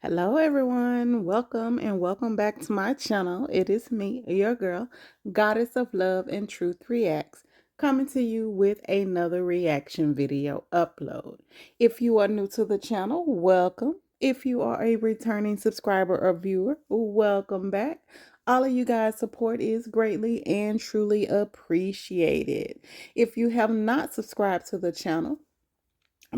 Hello everyone, welcome and welcome back to my channel. It is me, your girl, Goddess of Love and Truth Reacts, coming to you with another reaction video upload. If you are new to the channel, welcome. If you are a returning subscriber or viewer, welcome back. All of you guys' support is greatly and truly appreciated. If you have not subscribed to the channel,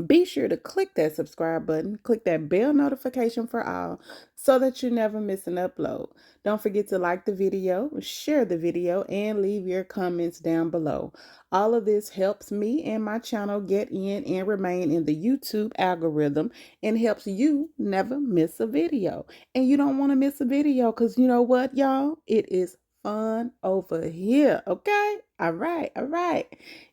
be sure to click that subscribe button, click that bell notification for all so that you never miss an upload. Don't forget to like the video, share the video, and leave your comments down below. All of this helps me and my channel get in and remain in the YouTube algorithm and helps you never miss a video. And you don't want to miss a video because you know what, y'all? It is fun over here, okay? All right, all right.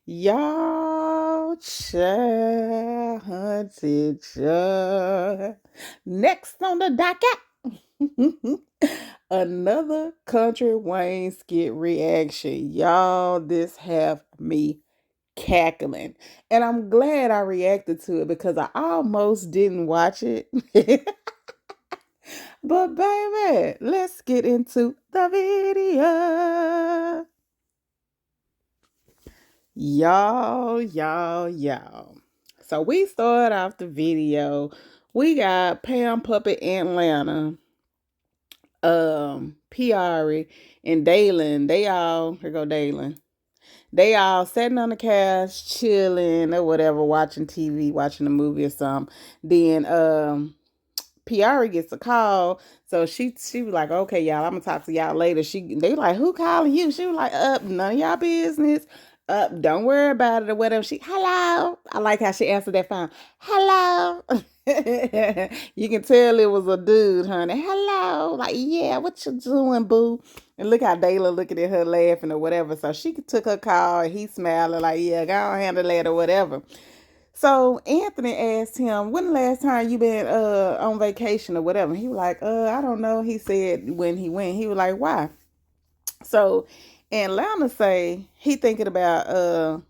Y'all, child, hunted child. Next on the docket, another Country Wayne skit reaction. Y'all, this have me cackling. And I'm glad I reacted to it because I almost didn't watch it. But baby, let's get into the video. Y'all. So we start off the video. We got Pam Puppet Atlanta, Piari, and Dalen. Here go Dalen. They all sitting on the couch, chilling or whatever, watching TV, watching a movie or something. Then Piari gets a call. So she was like, okay, y'all, I'm gonna talk to y'all later. They like, who calling you? She was like, none of y'all business. Don't worry about it or whatever. Hello. I like how she answered that phone. Hello. You can tell it was a dude, honey. Hello. Like, yeah, what you doing, boo? And look how Dayla looking at her laughing or whatever. So she took her call and he smiling like, yeah, go on handle that or whatever. So Anthony asked him, when the last time you been on vacation or whatever? He was like, I don't know. He said when he went. He was like, why? So Atlanta say he thinking about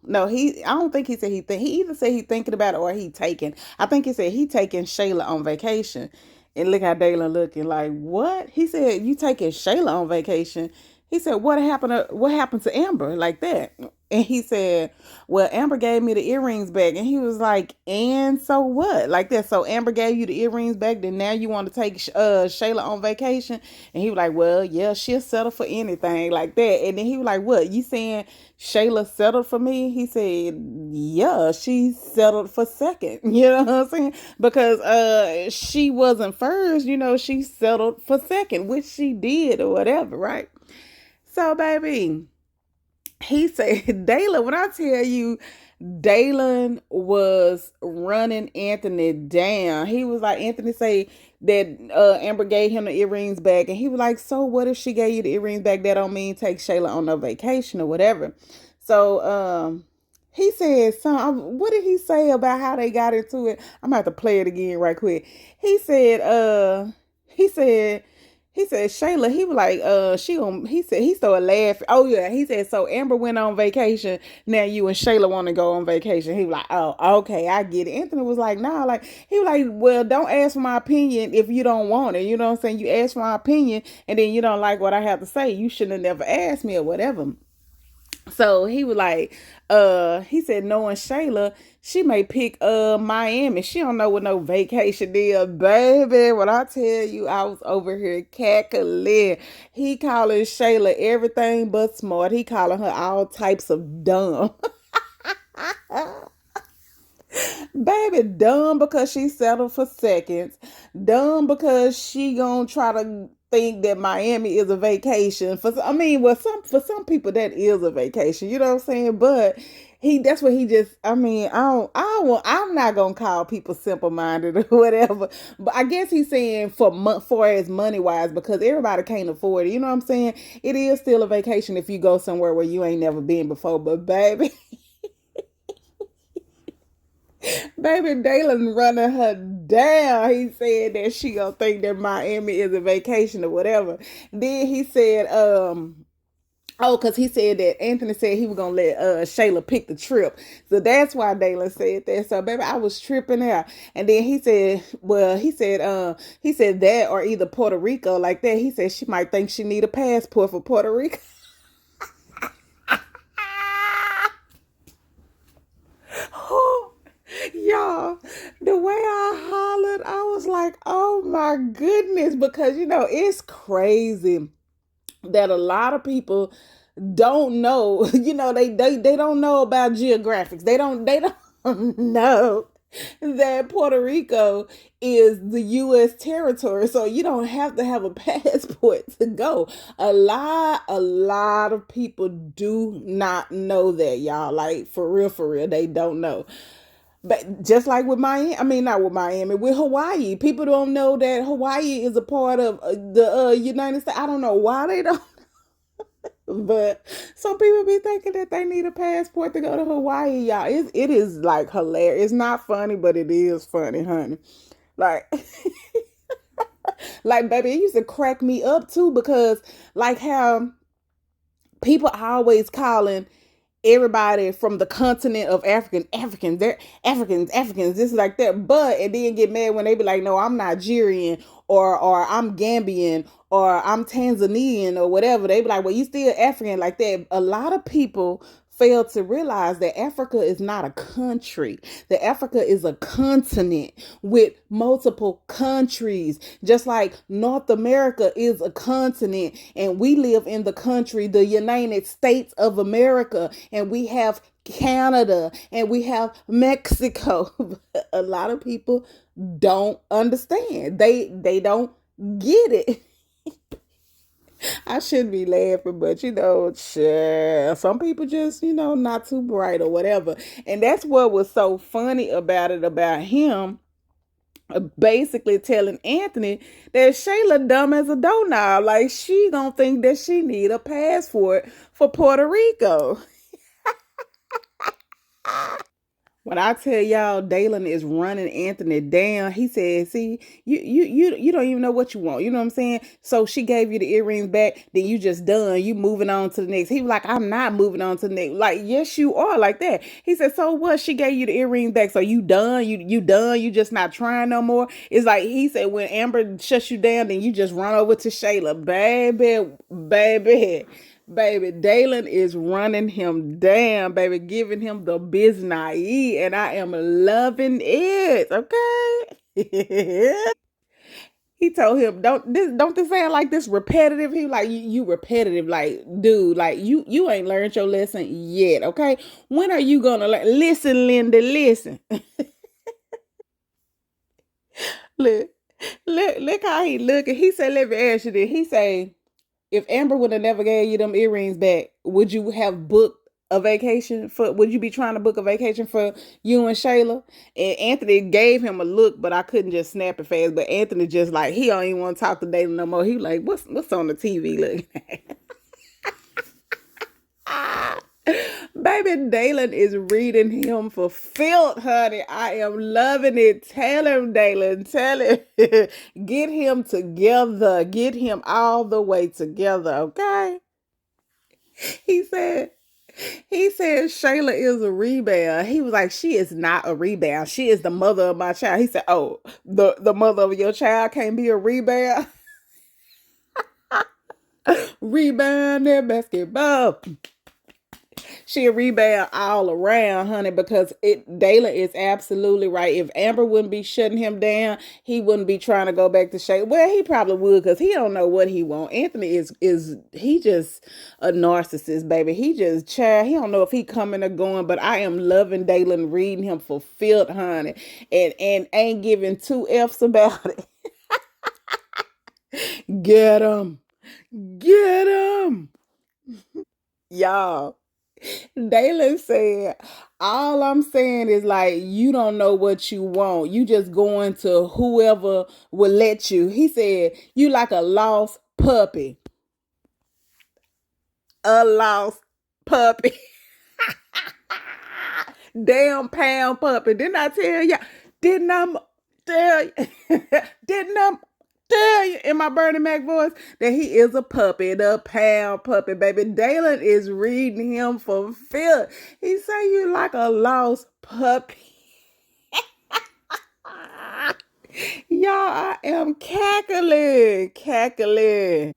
no, I don't think he said he either said he thinking about it or he taking. I think he said he taking Shayla on vacation. And look how Dalen looking like, what? He said, you taking Shayla on vacation. He said, what happened to Amber like that? And he said, well, Amber gave me the earrings back. And he was like, and so what? Like that. So Amber gave you the earrings back. Then now you want to take Shayla on vacation. And he was like, well, yeah, she'll settle for anything like that. And then he was like, what? You saying Shayla settled for me? He said, yeah, she settled for second. You know what I'm saying? Because she wasn't first, she settled for second, which she did or whatever, right? So, baby, he said, Dalen, when I tell you, Dalen was running Anthony down. He was like, Anthony say that Amber gave him the earrings back. And he was like, so what if she gave you the earrings back? That don't mean take Shayla on a vacation or whatever. So, he said, what did he say about how they got into it? I'm gonna have to play it again right quick. He said, Shayla, he was like, he started laughing. Oh yeah, he said, so Amber went on vacation. Now you and Shayla want to go on vacation. He was like, oh, okay, I get it. Anthony was like, nah, like, he was like, well, don't ask for my opinion if you don't want it. You know what I'm saying? You ask for my opinion and then you don't like what I have to say. You shouldn't have never asked me or whatever. So he was like, he said, knowing Shayla, she may pick Miami. She don't know what no vacation is, baby. When I tell you, I was over here cackling. He calling Shayla everything but smart. He calling her all types of dumb. Baby, dumb because she settled for seconds. Dumb because she gonna try to think that Miami is a vacation. For some people that is a vacation. You know what I'm saying? But that's what he just. I'm not gonna call people simple minded or whatever. But I guess he's saying for as money wise because everybody can't afford it. You know what I'm saying? It is still a vacation if you go somewhere where you ain't never been before. But baby. Baby Dalen running her down. He said that she gonna think that Miami is a vacation or whatever. Then he said, Oh, because he said that Anthony said he was gonna let Shayla pick the trip, so that's why Dalen said that. So, baby, I was tripping out, and then he said, "Well, he said that or either Puerto Rico like that." He said she might think she need a passport for Puerto Rico. Y'all, the way I hollered, I was like, "Oh my goodness!" Because it's crazy that a lot of people don't know. They don't know about geographics. They don't know that Puerto Rico is the U.S. territory, so you don't have to have a passport to go. A lot of people do not know that, y'all. Like, for real, they don't know. But just like with Miami, I mean, not with Miami, with Hawaii, people don't know that Hawaii is a part of the United States. I don't know why they don't, but some people be thinking that they need a passport to go to Hawaii, y'all. It is like hilarious. It's not funny, but it is funny, honey. Like, like, baby, it used to crack me up too because, like, how people are always calling everybody from the continent of Africans, they're Africans, this is like that. But and then get mad when they be like, no, I'm Nigerian, or I'm Gambian, or I'm Tanzanian, or whatever. They be like, well, you still African like that. A lot of people fail to realize that Africa is not a country. That Africa is a continent with multiple countries. Just like North America is a continent and we live in the country, the United States of America, and we have Canada and we have Mexico. A lot of people don't understand. They don't get it. I shouldn't be laughing, but some people just, not too bright or whatever. And that's what was so funny about it, about him basically telling Anthony that Shayla dumb as a doorknob. Like, she gonna think that she need a passport for Puerto Rico. When I tell y'all Dalen is running Anthony down, he said, see, you don't even know what you want. You know what I'm saying? So she gave you the earrings back, then you just done. You moving on to the next. He was like, I'm not moving on to the next. Like, yes, you are like that. He said, so what? She gave you the earrings back. So you done? You done? You just not trying no more? It's like he said, when Amber shuts you down, then you just run over to Shayla. Baby, Dalen is running him down, baby, giving him the business, and I am loving it. Okay. He told him, don't this sound like this repetitive? He like, you repetitive, like, dude, like you ain't learned your lesson yet. Okay, when are you gonna learn? Listen, Linda, listen. Look, look how he looking. He said, let me ask you this. He say, if Amber would have never gave you them earrings back, would you have booked a vacation for? Would you be trying to book a vacation for you and Shayla? And Anthony gave him a look, but I couldn't just snap it fast. But Anthony just like, he don't even want to talk to Dalen no more. He like, what's on the TV? Look. Baby, Dalen is reading him for filth, honey. I am loving it. Tell him, Dalen. Tell him. Get him together. Get him all the way together, okay? He said, he said Shayla is a rebound. He was like, she is not a rebound. She is the mother of my child. He said, oh, the mother of your child can't be a rebound. Rebound that basketball. She a rebound all around, honey, because Dalen is absolutely right. If Amber wouldn't be shutting him down, he wouldn't be trying to go back to Shay. Well, he probably would, because he don't know what he want. Anthony is he just a narcissist, baby. He just child. He don't know if he coming or going, but I am loving Dalen reading him for filth, honey, and ain't giving two F's about it. Get him. Get him. Y'all. Dalen said, all I'm saying is, like, you don't know what you want. You just going to whoever will let you. He said, you like a lost puppy. A lost puppy. Damn pound puppy. Didn't I tell you? Didn't I tell you? Didn't I tell you in my Bernie Mac voice that he is a puppy, the pal puppy, baby. Dalen is reading him for Filth. He say you like a lost puppy. Y'all, I am cackling, cackling.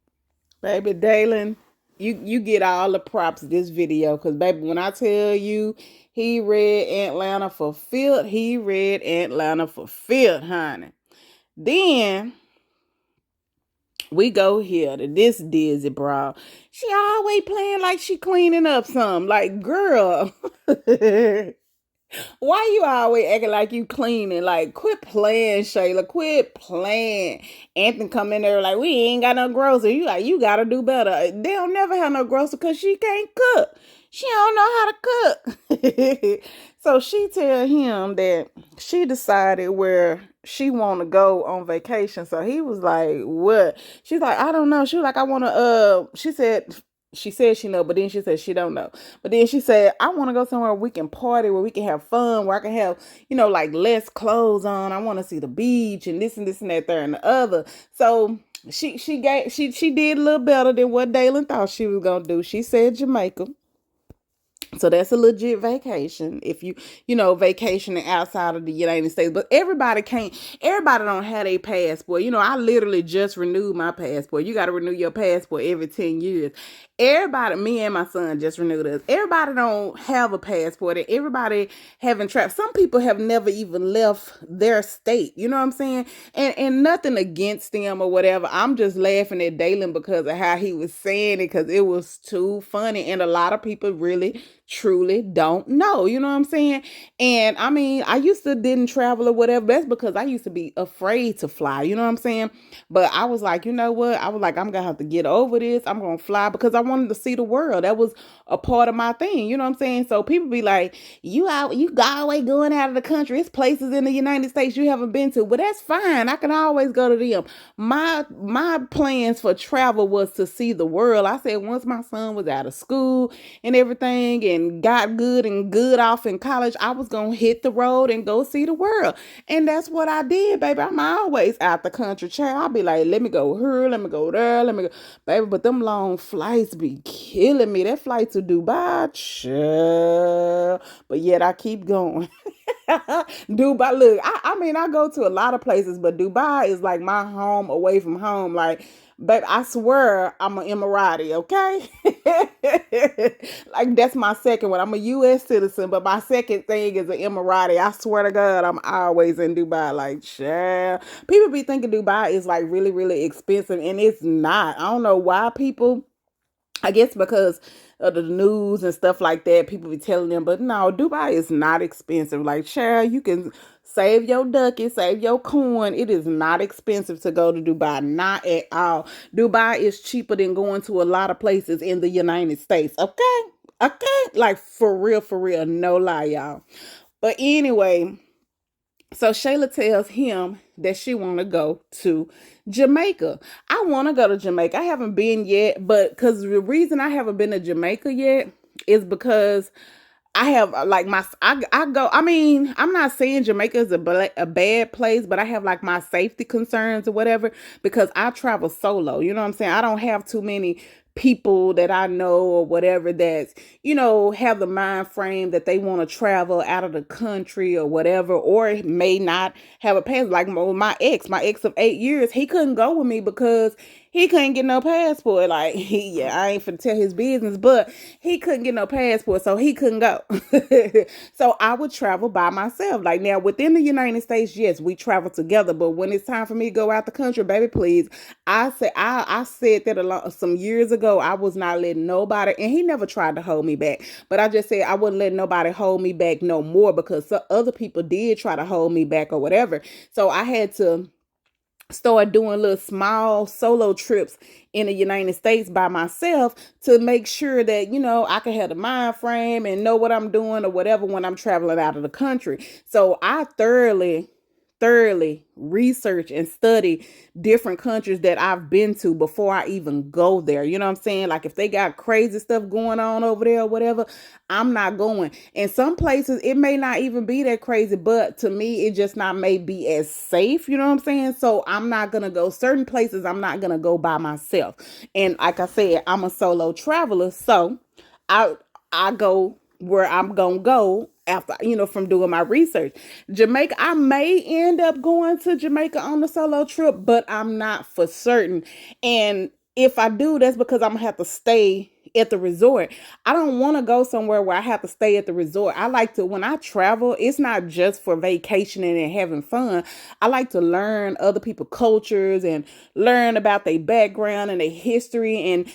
Baby Dalen, you get all the props of this video. Cause baby, when I tell you he read Atlanta for Filth, he read Atlanta for Filth, honey. Then we go here to this Dizzy bra. She always playing like she cleaning up something. Like, girl. Why you always acting like you cleaning? Like, quit playing, Shayla. Quit playing. Anthony come in there like, we ain't got no grocery. You like, you gotta do better. They don't never have no grocery because she can't cook. She don't know how to cook. So she tell him that she decided where she want to go on vacation. So he was like, what? She's like, I don't know. She was like, I want to, she said she know, but then she said she don't know. But then she said, I want to go somewhere where we can party, where we can have fun, where I can have, like less clothes on. I want to see the beach and this and that, there and the other. So she did a little better than what Dalen thought she was gonna do. She said Jamaica. So that's a legit vacation if vacationing outside of the United States. But everybody don't have a passport. I literally just renewed my passport. You got to renew your passport every 10 years. Everybody, me and my son just renewed us. Everybody don't have a passport, and everybody haven't traveled. Some people have never even left their state. You know what I'm saying? And nothing against them or whatever. I'm just laughing at Dalen because of how he was saying it, because it was too funny. And a lot of people really truly don't know. You know what I'm saying? And I mean, I used to didn't travel or whatever. That's because I used to be afraid to fly. You know what I'm saying? But I was like, you know what? I was like, I'm gonna have to get over this. I'm gonna fly because I wanted to see the world. That was a part of my thing. You know what I'm saying? So people be like, you always going out of the country. It's places in the United States you haven't been to. But that's fine. I can always go to them. My plans for travel was to see the world. I said once my son was out of school and everything and got good and good off in college, I was gonna hit the road and go see the world. And that's what I did, baby. I'm always out the country, child. I'll be like, let me go here, let me go there, let me go, baby. But them long flights be killing me. That flight to Dubai, child. But yet I keep going. Dubai, look, I mean, I go to a lot of places, but Dubai is like my home away from home. Like, babe, I swear I'm an Emirati, okay? Like, that's my second one. I'm a U.S. citizen, but my second thing is an Emirati. I swear to God, I'm always in Dubai. Like, child. People be thinking Dubai is like really, really expensive, and it's not. I don't know why people. I guess because of the news and stuff like that, people be telling them, but no, Dubai is not expensive. Like, child, you can save your ducky, save your coin. It is not expensive to go to Dubai, not at all. Dubai is cheaper than going to a lot of places in the United States. Okay, okay, like for real, no lie, y'all. But anyway. So Shayla tells him that she want to go to Jamaica. I want to go to Jamaica. I haven't been yet, but because the reason I haven't been to Jamaica yet is because I have like I go. I mean, I'm not saying Jamaica is a bad place, but I have like my safety concerns or whatever because I travel solo. You know what I'm saying? I don't have too many people that I know or whatever that's, have the mind frame that they want to travel out of the country or whatever, or may not have a pass. Like my ex of 8 years, he couldn't go with me because he couldn't get no passport. Like, I ain't finna tell his business, but he couldn't get no passport, so he couldn't go. So I would travel by myself. Like, now within the United States, yes, we travel together, but when it's time for me to go out the country, baby, please. I said that some years ago. I was not letting nobody, and he never tried to hold me back. But I just said I wouldn't let nobody hold me back no more because other people did try to hold me back or whatever. So I had to start doing little small solo trips in the United States by myself to make sure that, I can have the mind frame and know what I'm doing or whatever when I'm traveling out of the country. So I thoroughly thoroughly research and study different countries that I've been to before I even go there. You know what I'm saying? Like if they got crazy stuff going on over there or whatever, I'm not going. And some places it may not even be that crazy, but to me it just not may be as safe. You know what I'm saying? So I'm not gonna go certain places. I'm not gonna go by myself. And like I said, I'm a solo traveler, so I I go where I'm gonna go after, from doing my research. Jamaica, I may end up going to Jamaica on the solo trip, but I'm not for certain. And if I do, that's because I'm gonna have to stay at the resort. I don't want to go somewhere where I have to stay at the resort. I like to, when I travel, it's not just for vacationing and having fun. I like to learn other people's cultures and learn about their background and their history, and,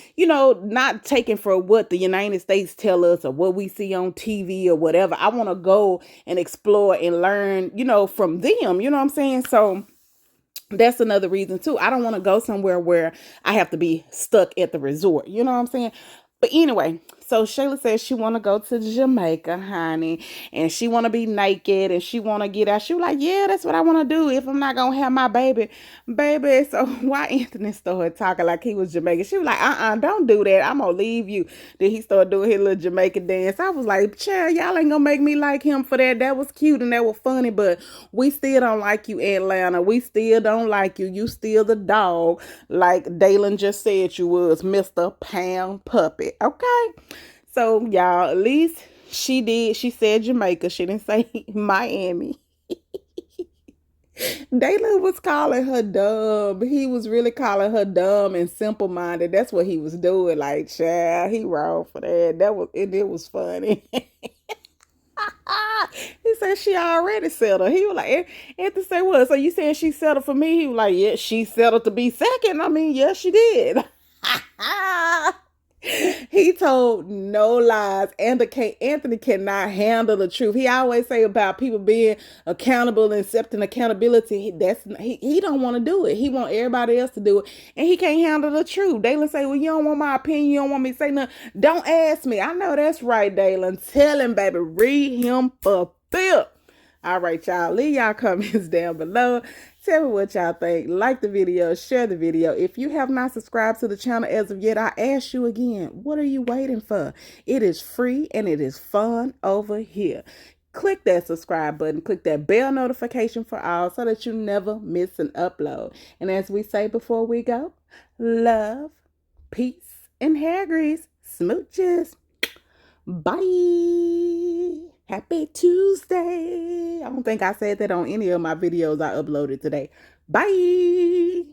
not taking for what the United States tell us or what we see on TV or whatever. I want to go and explore and learn, from them. You know what I'm saying? So that's another reason too. I don't want to go somewhere where I have to be stuck at the resort. You know what I'm saying? But anyway, so Shayla says she want to go to Jamaica, honey, and she want to be naked and she want to get out. She was like, yeah, that's what I want to do if I'm not going to have my baby. So why Anthony started talking like he was Jamaican? She was like, don't do that. I'm going to leave you. Then he started doing his little Jamaican dance. I was like, child, y'all ain't going to make me like him for that. That was cute and that was funny, but we still don't like you, Atlanta. We still don't like you. You still the dog, like Dalen just said you was, Mr. Pound Puppet. Okay? So, y'all, at least she did. She said Jamaica. She didn't say Miami. Dalen was calling her dumb. He was really calling her dumb and simple-minded. That's what he was doing. Like, child, he wrong for that. It was funny. He said she already settled. He was like, Anthony said, what? So you saying she settled for me? He was like, yeah, she settled to be second. I mean, yes, she did. He told no lies. Anthony cannot handle the truth. He always say about people being accountable and accepting accountability. He don't want to do it. He want everybody else to do it, and he can't handle the truth. Dalen say, well, you don't want my opinion. You don't want me to say nothing. Don't ask me. I know that's right, Dalen. Tell him, baby. Read him for Filth. All right, y'all. Leave y'all comments down below. Tell me what y'all think. Like the video. Share the video. If you have not subscribed to the channel as of yet, I ask you again, what are you waiting for? It is free and it is fun over here. Click that subscribe button. Click that bell notification for all so that you never miss an upload. And as we say before we go, love, peace, and hair grease. Smooches. Bye. Happy Tuesday. I don't think I said that on any of my videos I uploaded today. Bye.